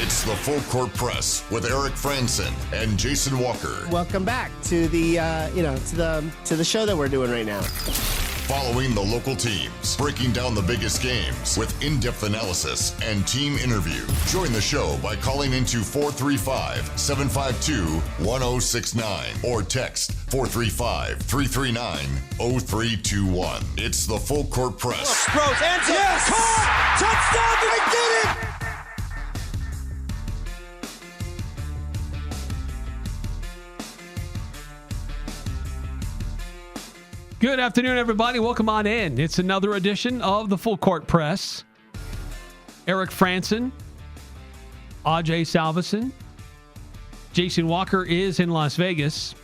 It's the Full Court Press with Eric Frandsen and Jason Walker. Welcome back to the to the show that we're doing right now. Following the local teams, breaking down the biggest games with in-depth analysis and team interview. Join the show by calling into 435-752-1069 or text 435-339-0321. It's the Full Court Press. Rose, ends up, yes! Caught! Touchdown! They did it! Good afternoon, everybody. Welcome on in. It's another edition of the Full Court Press. Eric Frandsen, Ajay Salvesen, Jason Walker is in Las Vegas,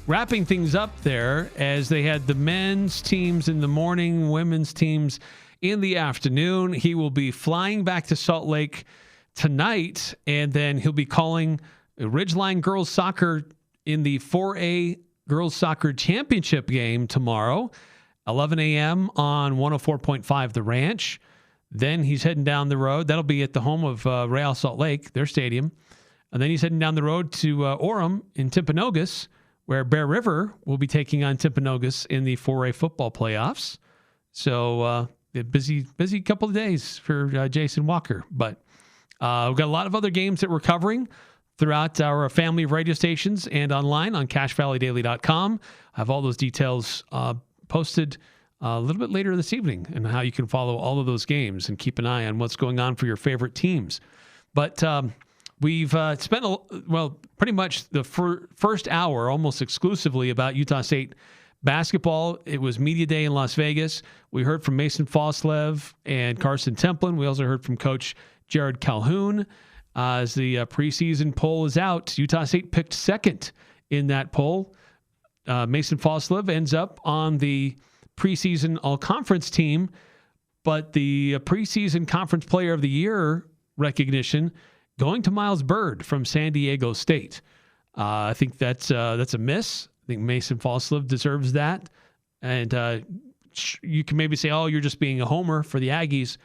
wrapping things up there as they had the men's teams in the morning, women's teams in the afternoon. He will be flying back to Salt Lake tonight, and then he'll be calling Ridgeline Girls Soccer in the 4A Girls Soccer Championship game tomorrow, 11 a.m. on 104.5 The Ranch. Then he's heading down the road. That'll be at the home of Real Salt Lake, their stadium. And then he's heading down the road to Orem in Timpanogos, where Bear River will be taking on Timpanogos in the 4A football playoffs. So a busy couple of days for Jason Walker. But we've got a lot of other games that we're covering throughout our family of radio stations and online on CashValleyDaily.com. I have all those details posted a little bit later this evening and how you can follow all of those games and keep an eye on what's going on for your favorite teams. But we've spent, pretty much the first hour almost exclusively about Utah State basketball. It was Media Day in Las Vegas. We heard from Mason Foslev and Carson Templin. We also heard from Coach Jared Calhoun. As the preseason poll is out, Utah State picked second in that poll. Mason Foslev ends up on the preseason all-conference team, but the preseason conference player of the year recognition going to Miles Bird from San Diego State. I think that's a miss. I think Mason Foslev deserves that. And you can maybe say, oh, you're just being a homer for the Aggies.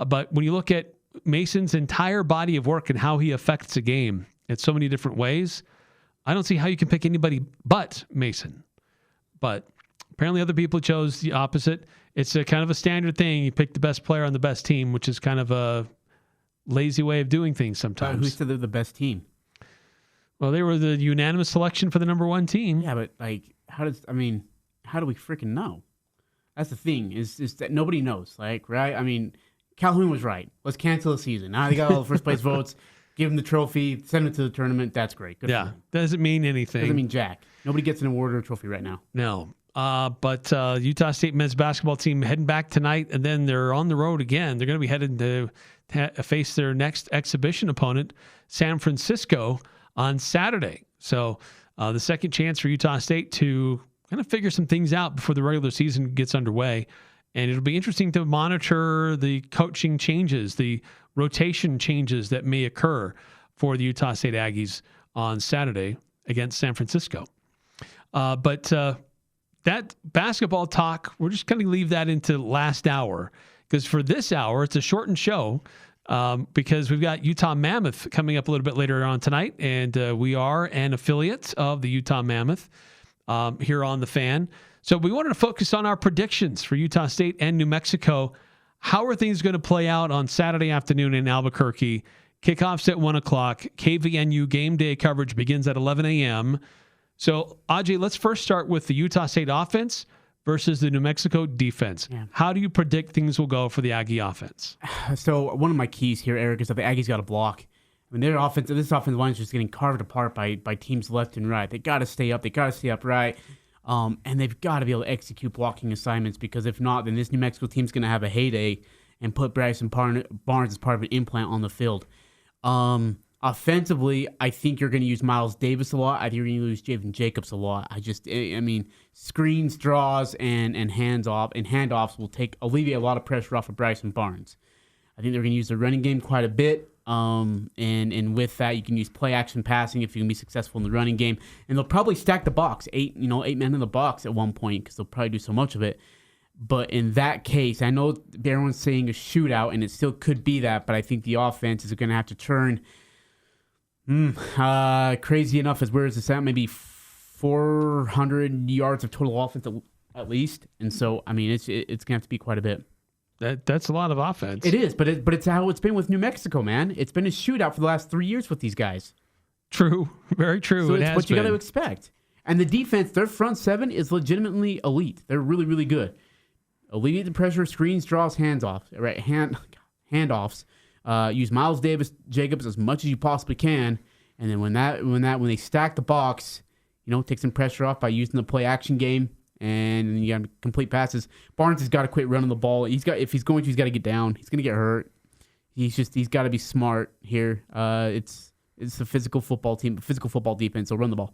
But when you look at Mason's entire body of work and how he affects a game in so many different ways, I don't see how you can pick anybody but Mason. But apparently other people chose the opposite. It's a kind of a standard thing. You pick the best player on the best team, which is kind of a lazy way of doing things sometimes. Who said they're the best team? Well, they were the unanimous selection for the number one team. Yeah, but how do we freaking know? That's the thing, is that nobody knows, right? I mean, Calhoun was right. Let's cancel the season. Now they got all the first place votes. Give him the trophy. Send him to the tournament. That's great. Good for him. Doesn't mean anything. Doesn't mean jack. Nobody gets an award or a trophy right now. No. But Utah State men's basketball team heading back tonight, and then they're on the road again. They're going to be headed to face their next exhibition opponent, San Francisco, on Saturday. So the second chance for Utah State to kind of figure some things out before the regular season gets underway. And it'll be interesting to monitor the coaching changes, the rotation changes that may occur for the Utah State Aggies on Saturday against San Francisco. But that basketball talk, we're just going to leave that into last hour, because for this hour, it's a shortened show because we've got Utah Mammoth coming up a little bit later on tonight, and we are an affiliate of the Utah Mammoth here on The Fan. So we wanted to focus on our predictions for Utah State and New Mexico. How are things going to play out on Saturday afternoon in Albuquerque? Kickoffs at 1 o'clock. KVNU game day coverage begins at 11 a.m. So, Ajay, let's first start with the Utah State offense versus the New Mexico defense. Yeah. How do you predict things will go for the Aggie offense? So one of my keys here, Eric, is that the Aggies got to block. I mean, this offensive line is just getting carved apart by teams left and right. They got to stay up. They got to stay upright. And they've got to be able to execute blocking assignments, because if not, then this New Mexico team's going to have a heyday and put Bryson Barnes as part of an implant on the field. Offensively, I think you're going to use Miles Davis a lot. I think you're going to use Javen Jacobs a lot. I mean, screens, draws, and handoffs will alleviate a lot of pressure off of Bryson Barnes. I think they're going to use the running game quite a bit. And with that, you can use play action passing if you can be successful in the running game. And they'll probably stack the box, eight men in the box at one point, because they'll probably do so much of it. But in that case, I know everyone's saying a shootout, and it still could be that, but I think the offense is going to have to turn crazy enough as where is this at? Maybe 400 yards of total offense at least. And so, I mean, it's going to have to be quite a bit. That's a lot of offense. It is, but it's how it's been with New Mexico, man. It's been a shootout for the last 3 years with these guys. True. Very true. So it's what you got to expect. And the defense, their front seven is legitimately elite. They're really, really good. Alleviate the pressure, screens, draws, handoffs. Right, handoffs. Use Miles Davis, Jacobs as much as you possibly can, and then when they stack the box, take some pressure off by using the play action game, and then you got complete passes. Barnes has got to quit running the ball. He's got to get down. He's going to get hurt. He's got to be smart here. It's a physical football team, physical football defense. So run the ball.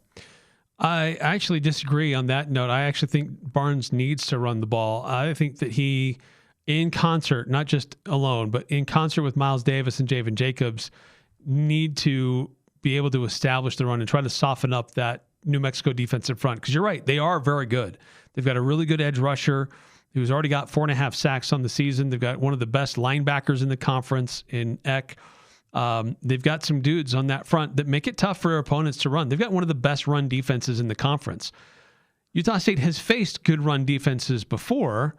I actually disagree on that note. I actually think Barnes needs to run the ball. I think that he, in concert, not just alone, but in concert with Miles Davis and Javen Jacobs, need to be able to establish the run and try to soften up that New Mexico defensive front. Because you're right, they are very good. They've got a really good edge rusher who's already got 4.5 sacks on the season. They've got one of the best linebackers in the conference in Eck. They've got some dudes on that front that make it tough for their opponents to run. They've got one of the best run defenses in the conference. Utah State has faced good run defenses before,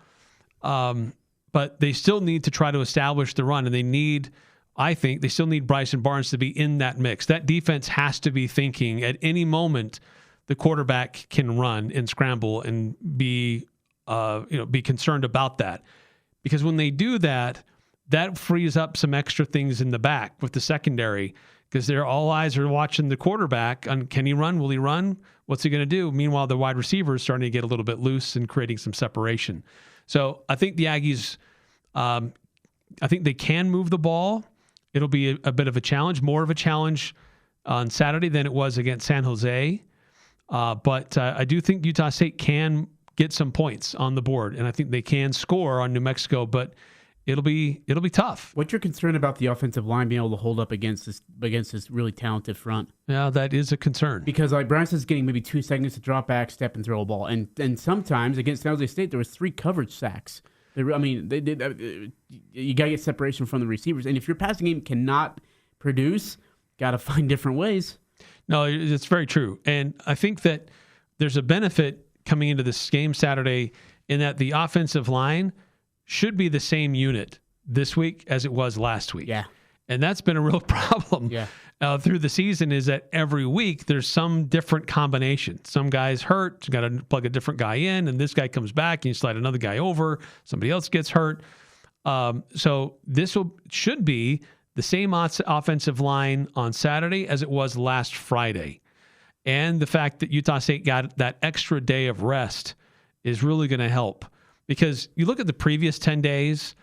but they still need to try to establish the run, and I think they still need Bryson Barnes to be in that mix. That defense has to be thinking at any moment the quarterback can run and scramble and be concerned about that. Because when they do that, that frees up some extra things in the back with the secondary, because all eyes are watching the quarterback on, can he run? Will he run? What's he going to do? Meanwhile, the wide receiver is starting to get a little bit loose and creating some separation. So I think the Aggies, I think they can move the ball. It'll be a bit of a challenge, more of a challenge on Saturday than it was against San Jose. But I do think Utah State can get some points on the board, and I think they can score on New Mexico, but it'll be tough. What's your concern about the offensive line being able to hold up against this really talented front? Yeah, that is a concern. Because Branson's getting maybe 2 seconds to drop back, step, and throw a ball. And sometimes against San Jose State, there was 3 coverage sacks. You got to get separation from the receivers. And if your passing game cannot produce, got to find different ways. No, it's very true. And I think that there's a benefit coming into this game Saturday in that the offensive line should be the same unit this week as it was last week. Yeah. And that's been a real problem through the season, is that every week there's some different combination. Some guy's hurt, you got to plug a different guy in, and this guy comes back, and you slide another guy over, somebody else gets hurt. So this should be the same offensive line on Saturday as it was last Friday. And the fact that Utah State got that extra day of rest is really going to help. Because you look at the previous 10 days,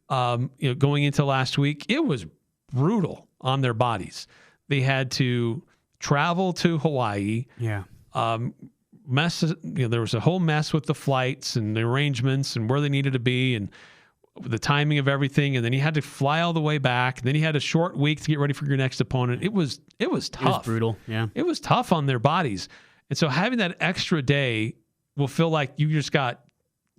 going into last week, it was brutal on their bodies. They had to travel to Hawaii. Yeah. There was a whole mess with the flights and the arrangements and where they needed to be and the timing of everything. And then you had to fly all the way back. And then you had a short week to get ready for your next opponent. It was tough. It was brutal. Yeah. It was tough on their bodies. And so having that extra day will feel like you just got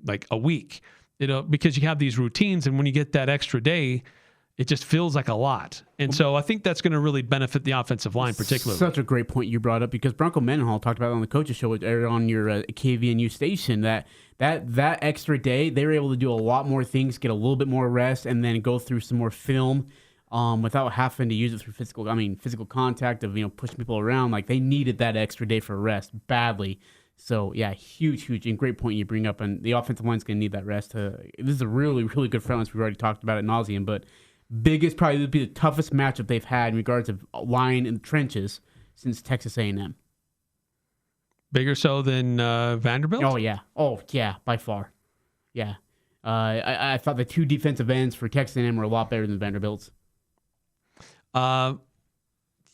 like a week, because you have these routines, and when you get that extra day, it just feels like a lot. And so I think that's going to really benefit the offensive line particularly. Such a great point you brought up, because Bronco Mendenhall talked about it on the coaches show, which aired on your KVNU station, that extra day, they were able to do a lot more things, get a little bit more rest, and then go through some more film without having to use it through physical contact of, pushing people around. Like, they needed that extra day for rest badly. So, yeah, huge, and great point you bring up. And the offensive line's going to need that rest. This is a really, really good front line. We've already talked about it ad nauseum. But probably would be the toughest matchup they've had in regards of line in the trenches since Texas A&M. Bigger so than Vanderbilt? Oh, yeah, by far. Yeah. I thought the 2 defensive ends for Texas A&M were a lot better than Vanderbilt's. Yeah,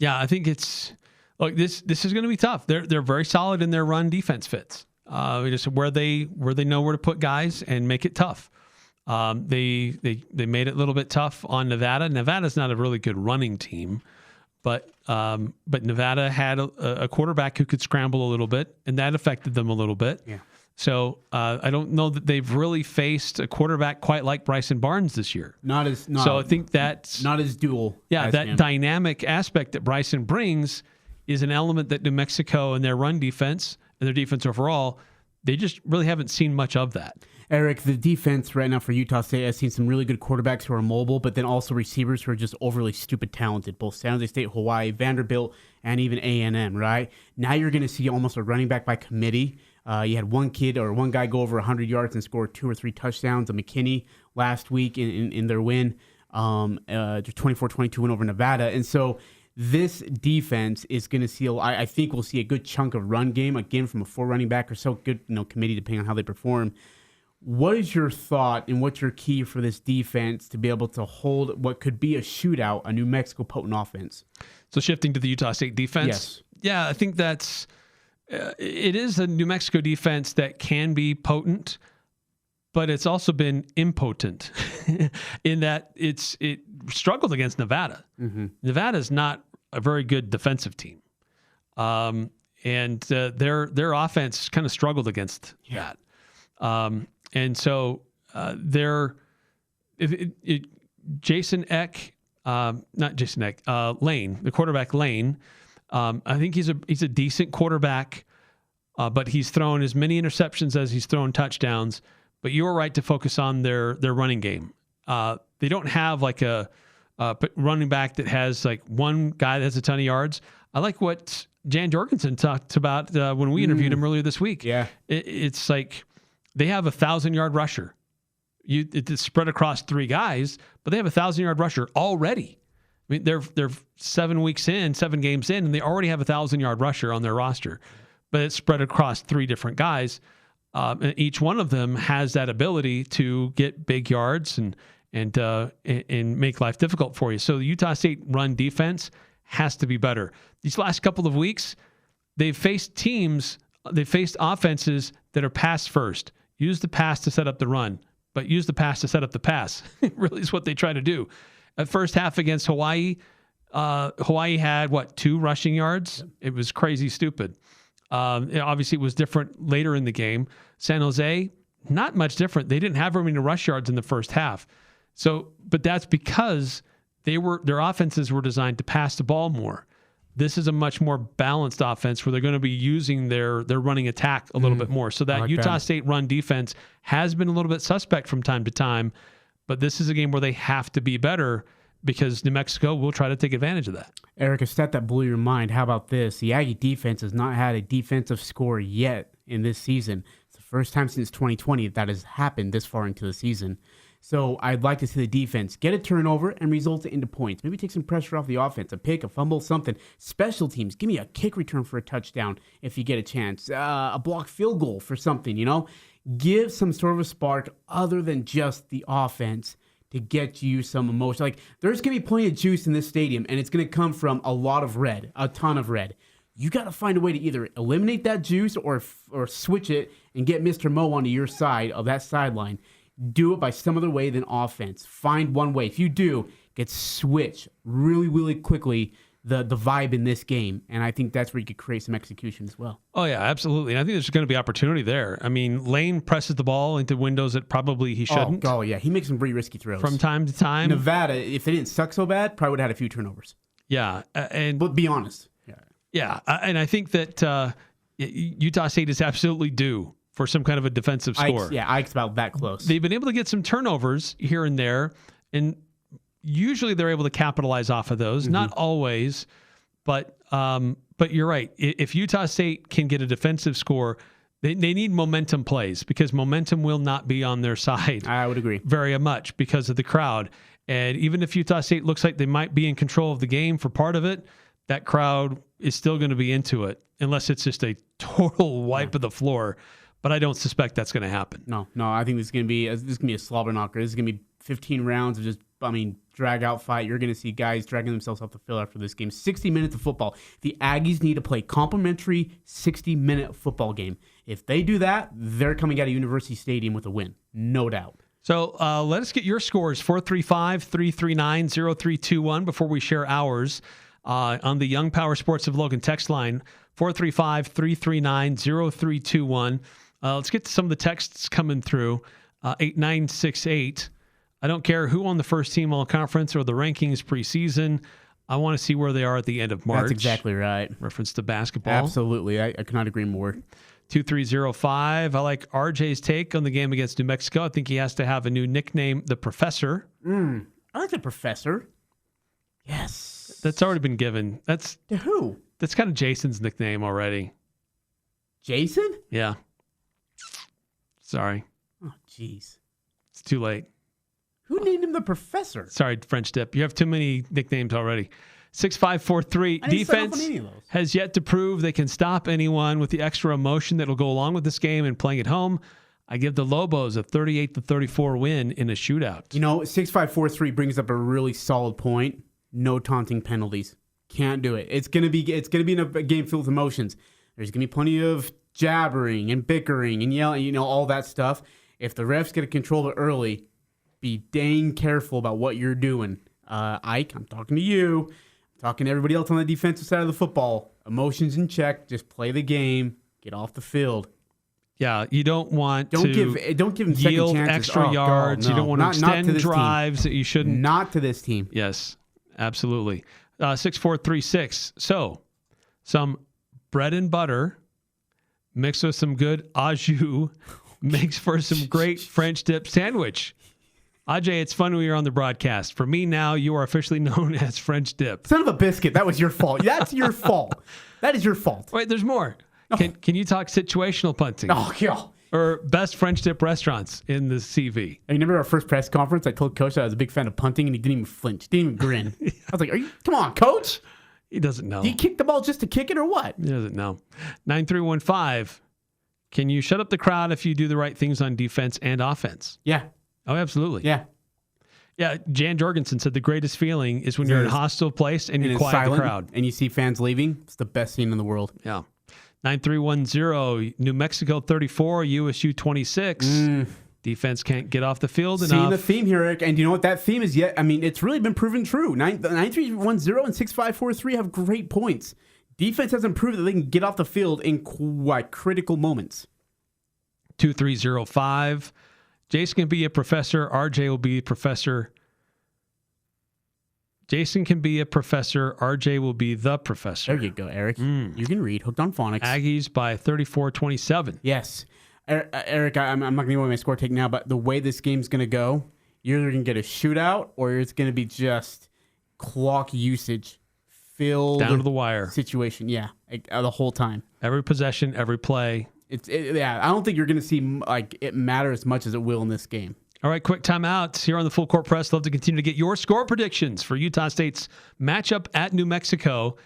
I think it's... Look, this is going to be tough. They're very solid in their run defense fits. Just where they know where to put guys and make it tough. They made it a little bit tough on Nevada. Nevada's not a really good running team, but Nevada had a quarterback who could scramble a little bit, and that affected them a little bit. Yeah. So I don't know that they've really faced a quarterback quite like Bryson Barnes this year. So I think that's not as dual. Yeah, as that him. dynamic aspect that Bryson brings is an element that New Mexico and their run defense and their defense overall, they just really haven't seen much of that. Eric, the defense right now for Utah State has seen some really good quarterbacks who are mobile, but then also receivers who are just overly stupid talented, both San Jose State, Hawaii, Vanderbilt, and even A&M, right? Now you're going to see almost a running back by committee. You had one guy go over 100 yards and score 2 or 3 touchdowns. McKinney last week in their win, 24-22 win over Nevada. And so this defense is going to see, I think we'll see a good chunk of run game, again, from a 4 running back or so, good committee depending on how they perform. What is your thought and what's your key for this defense to be able to hold what could be a shootout, a New Mexico potent offense? So shifting to the Utah State defense? Yes. Yeah, I think that's it is a New Mexico defense that can be potent, but it's also been impotent in that it struggled against Nevada. Mm-hmm. Nevada's not a very good defensive team. And their offense kind of struggled against that. And so Jason Eck, not Jason Eck, Lane, the quarterback Lane, I think he's a decent quarterback, but he's thrown as many interceptions as he's thrown touchdowns. But you're right to focus on their running game. They don't have like a running back that has like one guy that has a ton of yards. I like what Jan Jorgensen talked about when we interviewed him earlier this week. Yeah, it's like they have 1,000-yard rusher. It's spread across 3 guys, but they have 1,000-yard rusher already. I mean, they're 7 games in, and they already have 1,000-yard rusher on their roster. But it's spread across 3 different guys. And each one of them has that ability to get big yards and make life difficult for you. So the Utah State run defense has to be better. These last couple of weeks, they've faced offenses that are pass first. Use the pass to set up the run, but use the pass to set up the pass. Really is what they try to do. At first half against Hawaii, Hawaii had 2 rushing yards? It was crazy stupid. Obviously, it was different later in the game. San Jose, not much different. They didn't have very many rush yards in the first half. But that's because their offenses were designed to pass the ball more. This is a much more balanced offense where they're going to be using their running attack a little bit more. So that Utah State run defense has been a little bit suspect from time to time, but this is a game where they have to be better because New Mexico will try to take advantage of that. Eric, a stat that blew your mind. How about this? The Aggie defense has not had a defensive score yet in this season. It's the first time since 2020 that has happened this far into the season. So I'd like to see the defense get a turnover and result it into points. Maybe take some pressure off the offense, a pick, a fumble, something. Special teams, give me a kick return for a touchdown if you get a chance. A block field goal for something, Give some sort of a spark other than just the offense to get you some emotion. Like, there's going to be plenty of juice in this stadium, and it's going to come from a lot of red, a ton of red. You got to find a way to either eliminate that juice or switch it and get Mr. Mo onto your side of that sideline. Do it by some other way than offense. Find one way. If you do, get switch really, really quickly the vibe in this game. And I think that's where you could create some execution as well. Oh, yeah, absolutely. And I think there's going to be opportunity there. I mean, Lane presses the ball into windows that probably he shouldn't. Oh yeah. He makes some pretty risky throws. From time to time. Nevada, if they didn't suck so bad, probably would have had a few turnovers. Yeah. But be honest. Yeah. And I think that Utah State is absolutely due for some kind of a defensive score. Ike's about that close. They've been able to get some turnovers here and there, and usually they're able to capitalize off of those. Mm-hmm. Not always, but you're right. If Utah State can get a defensive score, they need momentum plays because momentum will not be on their side. I would agree. Very much because of the crowd. And even if Utah State looks like they might be in control of the game for part of it, that crowd is still going to be into it unless it's just a total wipe of the floor. But I don't suspect that's going to happen. No. I think this is going to be a slobber knocker. This is going to be 15 rounds of just, drag out fight. You're going to see guys dragging themselves off the field after this game. 60 minutes of football. The Aggies need to play complimentary 60-minute football game. If they do that, they're coming out of University Stadium with a win. No doubt. So let us get your scores, 435-339-0321, before we share ours on the Young Power Sports of Logan text line, 435-339-0321. Let's get to some of the texts coming through. 8968. I don't care who on the first team all conference or the rankings preseason. I want to see where they are at the end of March. That's exactly right. Reference to basketball. Absolutely. I could not agree more. 2305. I like RJ's take on the game against New Mexico. I think he has to have a new nickname, the Professor. I like the Professor. Yes. That's already been given. That's to who? That's kind of Jason's nickname already. Jason? Yeah. Sorry. Oh, jeez. It's too late. Who named him the Professor? Sorry, French Dip. You have too many nicknames already. 6543. Defense has yet to prove they can stop anyone with the extra emotion that will go along with this game and playing at home. I give the Lobos a 38-34 win in a shootout. You know, 6543 brings up a really solid point. No taunting penalties. Can't do it. It's gonna be in a game filled with emotions. There's gonna be plenty of jabbering and bickering and yelling, all that stuff. If the refs get to control it early, be dang careful about what you're doing. Ike, I'm talking to you. I'm talking to everybody else on the defensive side of the football. Emotions in check. Just play the game. Get off the field. Yeah, you don't want don't give them yield second chances. Extra yards. God, no. You don't want to extend drives that you shouldn't. Not to this team. Yes, absolutely. 6436. So, some bread and butter mixed with some good au jus makes for some great French dip sandwich. Ajay, it's fun when you're on the broadcast. For me now, you are officially known as French Dip. Son of a biscuit. That was your fault. That's your fault. That is your fault. Wait, there's more. Oh. Can you talk situational punting? Oh, yeah. Or best French dip restaurants in the CV? You remember our first press conference? I told Coach I was a big fan of punting, and he didn't even flinch. Didn't even grin. I was like, come on, Coach. He doesn't know. Do you kick the ball just to kick it or what? He doesn't know. 9315. Can you shut up the crowd if you do the right things on defense and offense? Yeah. Oh, absolutely. Yeah. Yeah, Jan Jorgensen said the greatest feeling is when you're in a hostile place and you quiet the crowd. And you see fans leaving. It's the best scene in the world. Yeah. 9310, New Mexico 34, USU 26. Defense can't get off the field enough. Seeing the theme here, Eric. And you know what that theme is yet? I mean, it's really been proven true. 9310 and 6543 have great points. Defense hasn't proved that they can get off the field in quite critical moments. 2305. Jason can be a professor. RJ will be a professor. Jason can be a professor. RJ will be the professor. There you go, Eric. You can read. Hooked on Phonics. Aggies by 34-27. Yes. Eric, I'm not going to give away my score take now, but the way this game's going to go, you're either going to get a shootout or it's going to be just clock usage filled. Down to the wire. Situation, yeah. The whole time. Every possession, every play. Yeah, I don't think you're going to see it matter as much as it will in this game. All right, quick timeout here on the Full Court Press. Love to continue to get your score predictions for Utah State's matchup at New Mexico.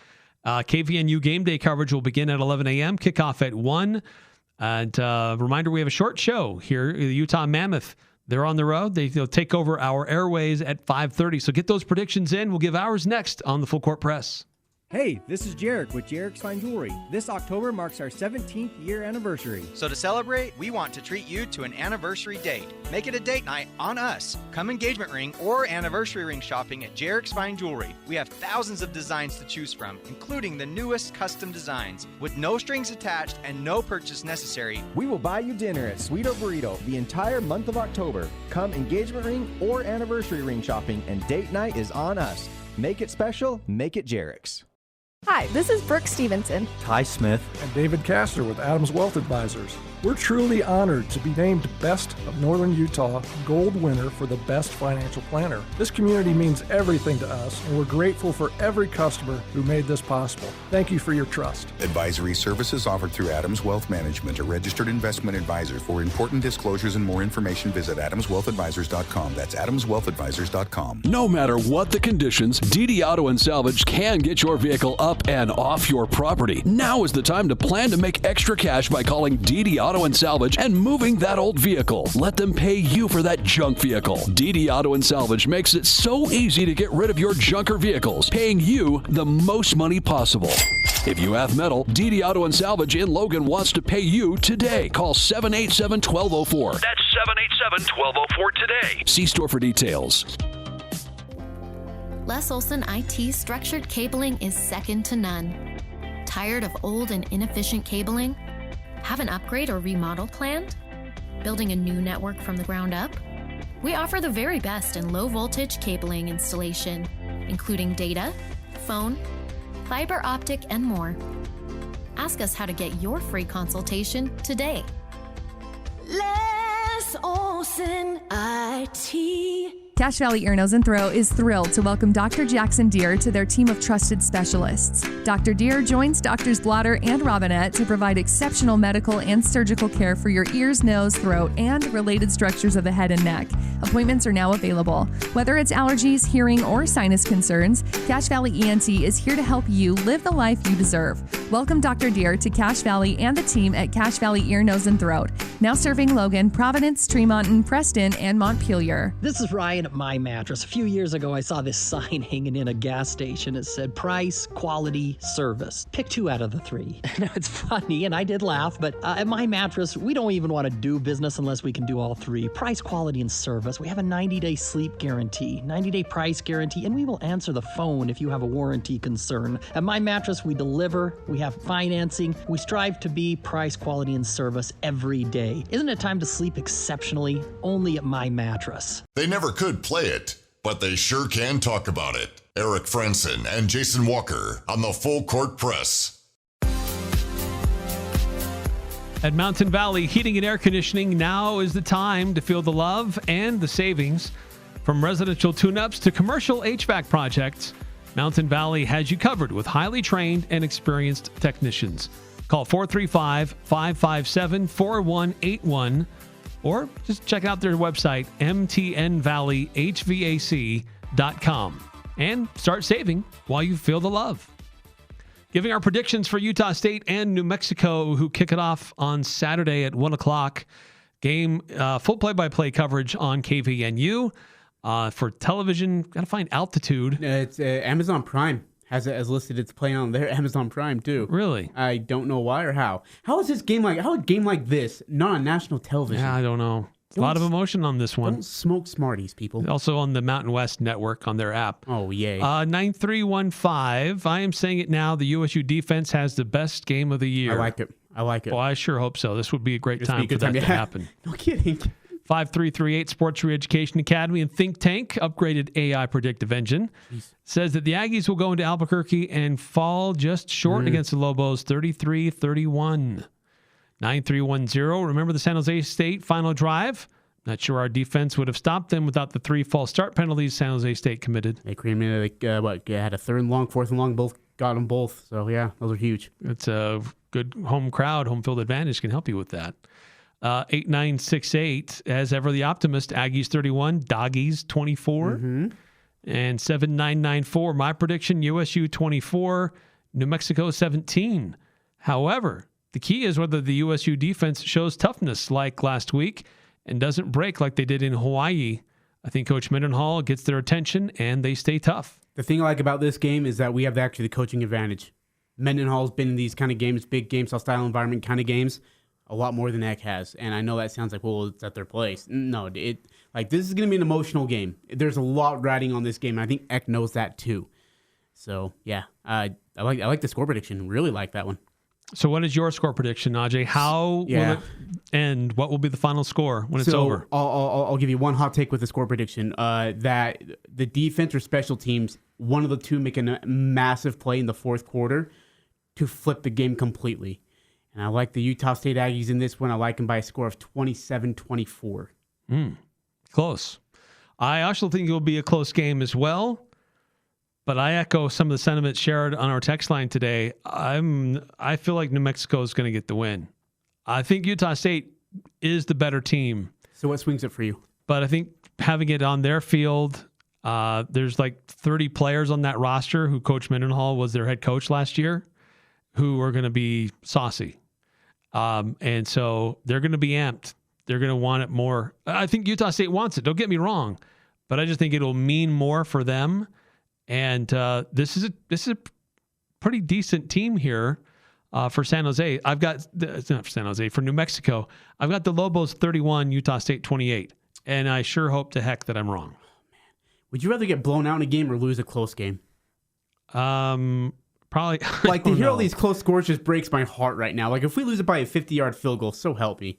KVNU game day coverage will begin at 11 a.m., kickoff at 1. And reminder, we have a short show here. The Utah Mammoth, they're on the road. They'll take over our airways at 5:30. So get those predictions in. We'll give ours next on the Full Court Press. Hey, this is Jarek with Jarek's Fine Jewelry. This October marks our 17th year anniversary. So to celebrate, we want to treat you to an anniversary date. Make it a date night on us. Come engagement ring or anniversary ring shopping at Jarek's Fine Jewelry. We have thousands of designs to choose from, including the newest custom designs. With no strings attached and no purchase necessary, We will buy you dinner at Sweet or Burrito the entire month of October. Come engagement ring or anniversary ring shopping, and date night is on us. Make it special, make it Jarek's. Hi, this is Brooke Stevenson. Ty Smith. And David Castor with Adams Wealth Advisors. We're truly honored to be named Best of Northern Utah Gold winner for the Best Financial Planner. This community means everything to us, and we're grateful for every customer who made this possible. Thank you for your trust. Advisory services offered through Adams Wealth Management, a registered investment advisor. For important disclosures and more information, visit adamswealthadvisors.com. That's adamswealthadvisors.com. No matter what the conditions, DD Auto and Salvage can get your vehicle up and off your property. Now is the time to plan to make extra cash by calling DD Auto and Salvage and moving that old vehicle. Let them pay you for that junk vehicle. DD Auto and Salvage makes it so easy to get rid of your junker vehicles, paying you the most money possible. If you have metal, DD Auto and Salvage in Logan wants to pay you today. Call 787-1204. That's 787-1204 today. See store for details. Les Olson IT structured cabling is second to none. Tired of old and inefficient cabling? Have an upgrade or remodel planned? Building a new network from the ground up? We offer the very best in low voltage cabling installation, including data, phone, fiber optic, and more. Ask us how to get your free consultation today. Les Olsen IT. Cache Valley Ear, Nose, and Throat is thrilled to welcome Dr. Jackson Deere to their team of trusted specialists. Dr. Deere joins Doctors Blotter and Robinette to provide exceptional medical and surgical care for your ears, nose, throat, and related structures of the head and neck. Appointments are now available. Whether it's allergies, hearing, or sinus concerns, Cache Valley ENT is here to help you live the life you deserve. Welcome Dr. Deere to Cache Valley and the team at Cache Valley Ear, Nose, and Throat. Now serving Logan, Providence, Tremonton, Preston, and Montpelier. This is Ryan at My Mattress. A few years ago, I saw this sign hanging in a gas station. It said price, quality, service. Pick 2 out of the 3. Now, it's funny, and I did laugh, but at My Mattress, we don't even want to do business unless we can do all 3. Price, quality, and service. We have a 90-day sleep guarantee, 90-day price guarantee, and we will answer the phone if you have a warranty concern. At My Mattress, we deliver, we have financing, we strive to be price, quality, and service every day. Isn't it time to sleep exceptionally? Only at My Mattress. They never could play it, but they sure can talk about it. Eric Frandsen and Jason Walker on the Full Court Press. At Mountain Valley Heating and Air Conditioning, now is the time to feel the love and the savings. From residential tune-ups to commercial HVAC projects, Mountain Valley has you covered with highly trained and experienced technicians. Call 435-557-4181 or just check out their website, mtnvalleyhvac.com, and start saving while you feel the love. Giving our predictions for Utah State and New Mexico, who kick it off on Saturday at 1 o'clock. Game, full play-by-play coverage on KVNU. For television, got to find Altitude. It's Amazon Prime has listed its play on their Amazon Prime too. Really? I don't know why or how. How is this game like? How a game like this not on national television? Yeah, I don't know. A lot of emotion on this one. Don't smoke Smarties, people. Also on the Mountain West Network on their app. Oh, yay. 9315. I am saying it now. The USU defense has the best game of the year. I like it. Well, I sure hope so. This would be a great time for that to happen. No kidding. 5338 Sports Re-Education Academy and Think Tank upgraded AI predictive engine. Says that the Aggies will go into Albuquerque and fall just short against the Lobos, 33-31. 9310. Remember the San Jose State final drive? Not sure our defense would have stopped them without the 3 false start penalties San Jose State committed. They created had a 3rd and long, 4th and long, both got them both. So yeah, those are huge. It's a good home crowd, home field advantage can help you with that. 8968, as ever, the optimist, Aggies 31, Doggies 24. And 7994, my prediction, USU 24, New Mexico 17. However, the key is whether the USU defense shows toughness like last week and doesn't break like they did in Hawaii. I think Coach Mendenhall gets their attention and they stay tough. The thing I like about this game is that we have actually the coaching advantage. Mendenhall's been in these kind of games, big games, hostile environment kind of games, a lot more than Eck has. And I know that sounds like, well, it's at their place. No, this is going to be an emotional game. There's a lot riding on this game. And I think Eck knows that too. So, yeah, I like the score prediction. Really like that one. So what is your score prediction, Ajay? How will it end? What will be the final score when it's over? I'll give you one hot take with the score prediction. That the defense or special teams, one of the two make a massive play in the 4th quarter to flip the game completely. And I like the Utah State Aggies in this one. I like them by a score of 27-24. Close. I also think it will be a close game as well. But I echo some of the sentiments shared on our text line today. I feel like New Mexico is going to get the win. I think Utah State is the better team. So what swings it for you? But I think having it on their field, there's like 30 players on that roster who Coach Mendenhall was their head coach last year, who are going to be saucy. And so they're going to be amped. They're going to want it more. I think Utah State wants it. Don't get me wrong. But I just think it'll mean more for them. And this is a pretty decent team here for San Jose. I've got not for San Jose, for New Mexico. I've got the Lobos 31, Utah State 28, and I sure hope to heck that I'm wrong. Would you rather get blown out in a game or lose a close game? Probably. Like, to hear all these close scores just breaks my heart right now. Like, if we lose it by a 50-yard field goal, so help me.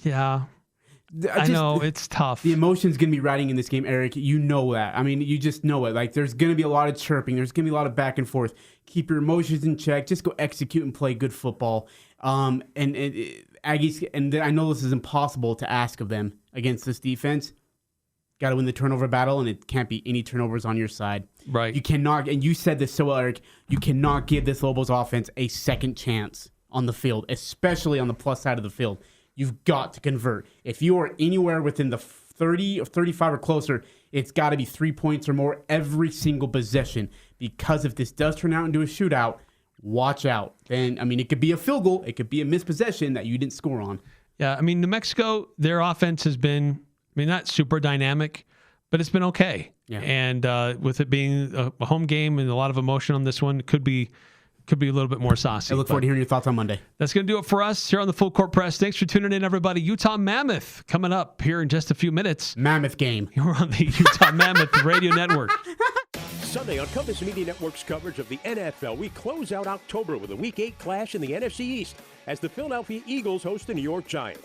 Yeah. I know, it's tough. The emotion's going to be riding in this game, Eric. You know that. I mean, you just know it. Like, there's going to be a lot of chirping. There's going to be a lot of back and forth. Keep your emotions in check. Just go execute and play good football. And Aggies, and I know this is impossible to ask of them against this defense. Got to win the turnover battle, and it can't be any turnovers on your side. Right. You cannot, and you said this so well, Eric, you cannot give this Lobos offense a second chance on the field, especially on the plus side of the field. You've got to convert. If you are anywhere within the 30 or 35 or closer, it's got to be 3 points or more every single possession. Because if this does turn out into a shootout, watch out. Then, I mean, it could be a field goal. It could be a missed possession that you didn't score on. Yeah, I mean, New Mexico, their offense has been, not super dynamic, but it's been okay. Yeah. And with it being a home game and a lot of emotion on this one, it could be a little bit more saucy. I look forward to hearing your thoughts on Monday. That's going to do it for us here on the Full Court Press. Thanks for tuning in, everybody. Utah Mammoth coming up here in just a few minutes. Mammoth game. You're on the Utah Mammoth Radio Network. Sunday on Compass Media Network's coverage of the NFL, we close out October with a Week 8 clash in the NFC East as the Philadelphia Eagles host the New York Giants.